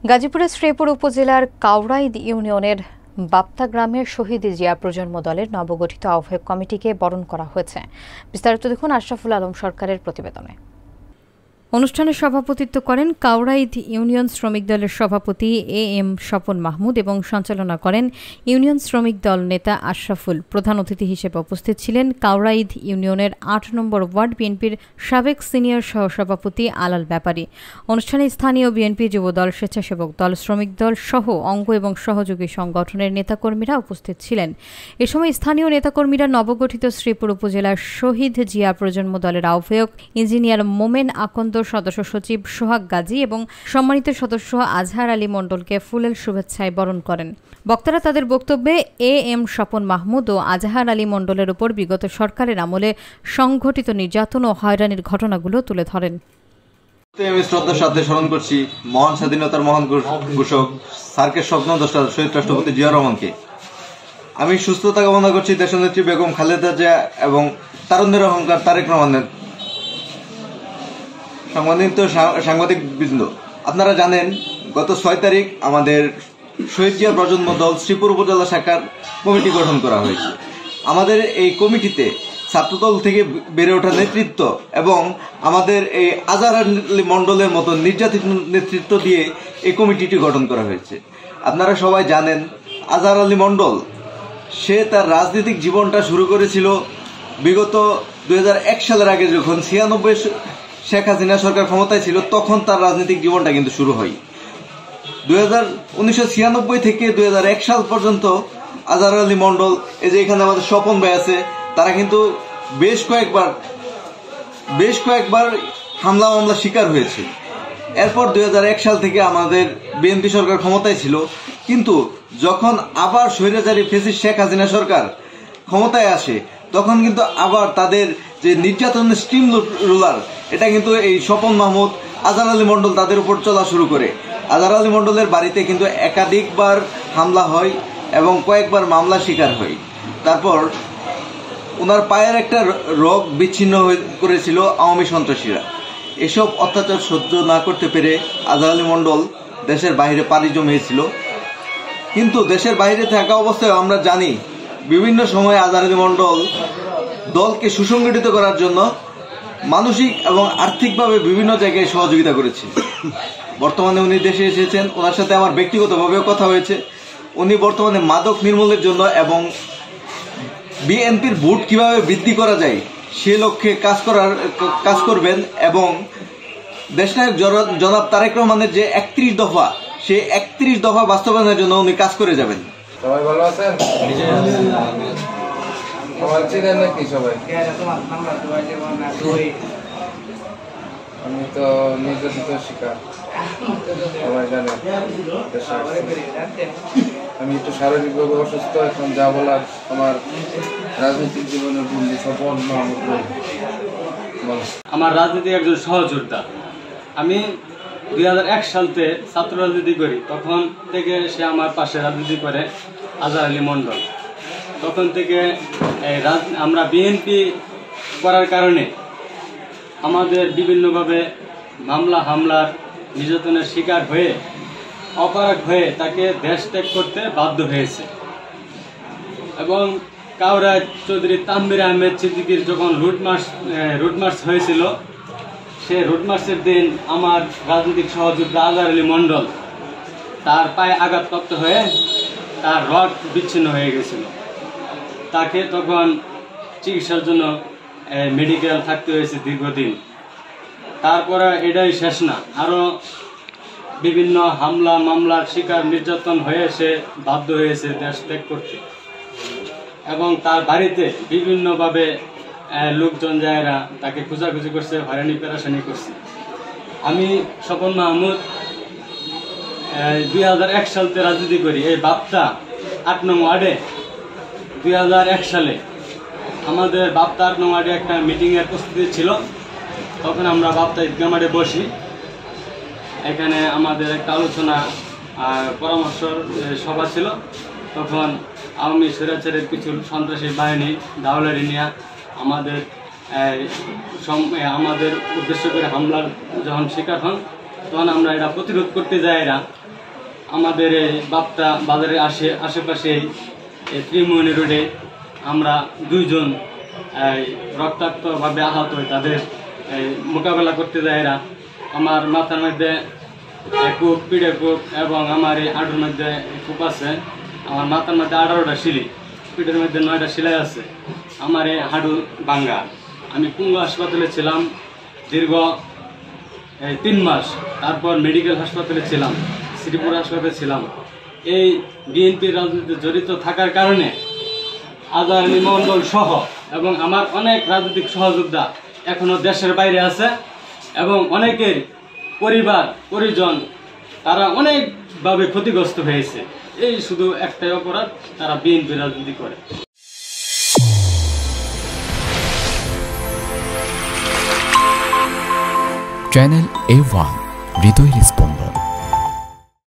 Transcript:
গাজীপুরের শ্রীপুর উপজেলার কাউরাইদ ইউনিয়নের বাপ্তা গ্রামের শহীদ জিয়া প্রজন্ম দলের নবগঠিত আহ্বায়ক কমিটিকে বরণ করা হয়েছে। বিস্তারিত দেখুন আশরাফুল আলম সরকারের প্রতিবেদনে। অনুষ্ঠানে সভাপতিত্ব করেন কাউরাইদ ইউনিয়ন শ্রমিক দলের সভাপতি এম স্বপন মাহমুদ এবং সঞ্চালনা করেন ইউনিয়ন শ্রমিক দল নেতা আশরাফুল। প্রধান অতিথি হিসেবে উপস্থিত ছিলেন কাউরাইদ ইউনিয়নের ৮ নম্বর ওয়ার্ড বিএনপির সাবেক সিনিয়র সহসভাপতি আলাল ব্যাপারী। অনুষ্ঠানে স্থানীয় বিএনপি যুবদল, স্বেচ্ছাসেবক দল, শ্রমিক দল সহ অঙ্গ এবং সহযোগী সংগঠনের নেতাকর্মীরা উপস্থিত ছিলেন। এ সময় স্থানীয় নেতাকর্মীরা নবগঠিত শ্রীপুর উপজেলার শহীদ জিয়া প্রজন্ম দলের আহ্বায়ক ইঞ্জিনিয়ার মোমেন আকন্দ, সদস্য সচিব সোহাগ গাজী এবং সম্মানিত সদস্য আজহার আলী মণ্ডলকে ফুলেল শুভেচ্ছায় বরণ করেন। বক্তারা তাদের বক্তব্যে এম স্বপন মাহমুদ ও আজহার আলী মণ্ডলের উপর বিগত সরকারের আমলে সংঘটিত নির্যাতন ও হয়রানির ঘটনাগুলো তুলে ধরেন। আমি শ্রদ্ধার সাথে স্মরণ করছি মহান স্বাধীনতার মহান ঘোষক সার্কের স্বপ্নদ্রষ্টা শহীদ রাষ্ট্রপতি জিয়া রহমানকে। আমি সুস্থতা কামনা করছি দেশনেত্রী বেগম খালেদা জিয়া এবং তারুণ্যের অহংকার তারেক রহমানের। সম্মানিত সাংবাদিকবৃন্দ, আপনারা জানেন গত ৬ তারিখ আমাদের শহীদ জিয়া প্রজন্ম দল শ্রীপুর উপজেলা শাখার কমিটি গঠন করা হয়েছে। আমাদের এই কমিটিতে ছাত্রদল থেকে বেড়ে ওঠা নেতৃত্ব এবং আমাদের এই আজহার আলী মণ্ডলের মতো নির্যাতিত নেতৃত্ব দিয়ে এই কমিটিটি গঠন করা হয়েছে। আপনারা সবাই জানেন আজহার আলী মণ্ডল সে তার রাজনৈতিক জীবনটা শুরু করেছিল বিগত ২০০১ সালের আগে, যখন ৯৬ শেখ হাসিনা সরকার ক্ষমতায় ছিল, তখন তার রাজনৈতিক জীবনটা কিন্তু শুরু হয়। ১৯৯৬ থেকে ২০০১ সাল পর্যন্ত আজহার আলী মণ্ডল, এই যে এখানে আমাদের স্বপন ভাই আছে, তারা কিন্তু বেশ কয়েকবার হামলা মামলা শিকার হয়েছে। এরপর ২০০১ সাল থেকে আমাদের বিএনপি সরকার ক্ষমতায় ছিল, কিন্তু যখন আবার স্বৈরাচারী ফ্যাসিস্ট শেখ হাসিনা সরকার ক্ষমতায় আসে, তখন কিন্তু আবার তাদের যে নির্যাতনের স্টিম রুলার, এটা কিন্তু এই স্বপন মাহমুদ, আজহার আলী মণ্ডল তাদের উপর চলা শুরু করে। আজহার আলী মণ্ডলের বাড়িতে কিন্তু একাধিকবার হামলা হয় এবং কয়েকবার মামলা শিকার হয়। তারপর ওনার পায়ের একটা রোগ বিচ্ছিন্ন করেছিল আওয়ামী সন্ত্রাসীরা। এসব অত্যাচার সহ্য না করতে পেরে আজহার আলী মণ্ডল দেশের বাইরে পাড়ি জমিয়েছিল। কিন্তু দেশের বাইরে থাকা অবস্থায় আমরা জানি বিভিন্ন সময় আজহার আলী মণ্ডল দলকে সুসংগঠিত করার জন্য মানসিক এবং আর্থিকভাবে বিভিন্ন জায়গায় সহযোগিতা করেছে। বর্তমানে উনি দেশে এসেছেন, ওনার সাথে আমার ব্যক্তিগতভাবেও কথা হয়েছে। উনি বর্তমানে মাদক নির্মূলের জন্য এবং বিএনপির ভোট কিভাবে বৃদ্ধি করা যায় সে লক্ষ্যে কাজ করবেন এবং দেশনায়ক জনাব তারেক রহমানের যে ৩১ দফা, সেই ৩১ দফা বাস্তবায়নের জন্য উনি কাজ করে যাবেন। সবাই ভালো আছেন? আমি তো নির্যাতিত শিকার, সবাই জানেন। আমি একটু শারীরিকভাবে অসুস্থ, এখন যা বলার আমার রাজনৈতিক জীবনের বন্ধু স্বপন মাহমুদ। আমার রাজনীতি একজন সহযোদ্ধা। আমি ২০০১ সালতে ছাত্র রাজনীতি করি, তখন থেকে সে আমার পাশে রাজনীতি করে আজহার আলী মণ্ডল। তখন থেকে আমরা বিএনপি করার কারণে আমাদের বিভিন্নভাবে হামলার নির্যাতনের শিকার হয়ে অপরাধ হয়ে তাকে দেশ ত্যাগ করতে বাধ্য হয়েছে। এবং কাউরাইদ চৌধুরী তানভীর আহমেদ সিদ্দিকীর যখন রুট মার্চ হয়েছিল, সে রুট মার্চের দিন আমার রাজনৈতিক সহযোদ্ধা আজহার আলী মণ্ডল তার পায়ে আঘাতপ্রাপ্ত হয়ে তার রড বিচ্ছিন্ন হয়ে গেছিল। তাকে তখন চিকিৎসার জন্য মেডিকেল থাকতে হয়েছে দীর্ঘদিন। তারপরে এটাই শেষ না, আরও বিভিন্ন মামলার শিকার নির্যাতন হয়ে সে বাধ্য হয়েছে দেশ ত্যাগ করতে। এবং তার বাড়িতে বিভিন্নভাবে লোকজন যায়রা তাকে খোঁজাখুঁজি করছে, হয়রানি পেরাশানি করছে। আমি স্বপন মাহমুদ ২০০১ সালতে রাজনীতি করি এই বাপ্তা ৮ নং ওয়ার্ডে। ২০০১ সালে আমাদের বাপ্তা ৮ নং ওয়ার্ডে একটা মিটিংয়ের প্রস্তুতি ছিল। তখন আমরা বাপ্তা ঈদগাহ মাঠে বসি। এখানে আমাদের একটা আলোচনা পরামর্শ সভা ছিল। তখন আওয়ামী স্বৈরাচারের কিছু সন্ত্রাসী বাহিনী দাওলারি নিয়ে আমাদের উদ্দেশ্য করে হামলার যখন শিকার হন, তখন আমরা এটা প্রতিরোধ করতে যাই। আমাদের এই বাপ্তা বাজারের আশেপাশে ত্রিমোহনী রোডে আমরা দুইজন রক্তাক্তভাবে আহত হই, তাদের মোকাবেলা করতে যায় এরা। আমার মাথার মধ্যে কূপ, পিঠে কূপ এবং আমার এই হাঁটুর মধ্যে কূপ আছে। আমার মাথার মধ্যে 18টা শিলি, পিঠের মধ্যে 9টা সেলাই আছে। আমার এই হাঁটু ভাঙ্গা। আমি পুঙ্গ হাসপাতালে ছিলাম দীর্ঘ 3 মাস। তারপর মেডিকেল হাসপাতালে ছিলাম, শ্রীপুর হাসপাতালে ছিলাম। এই বিএনপির রাজনীতিতে জড়িত থাকার কারণে আজহার আলী মণ্ডল সহ এবং আমার অনেক রাজনৈতিক সহযোদ্ধা এখনো দেশের বাইরে আছে এবং অনেকের পরিবার পরিজন তারা অনেকভাবে ক্ষতিগ্রস্ত হয়েছে। এই শুধু একটাই অপরাধ, তারা বিএনপি রাজনীতি করে। চ্যানেল A1 হৃদয়ের স্পন্দন।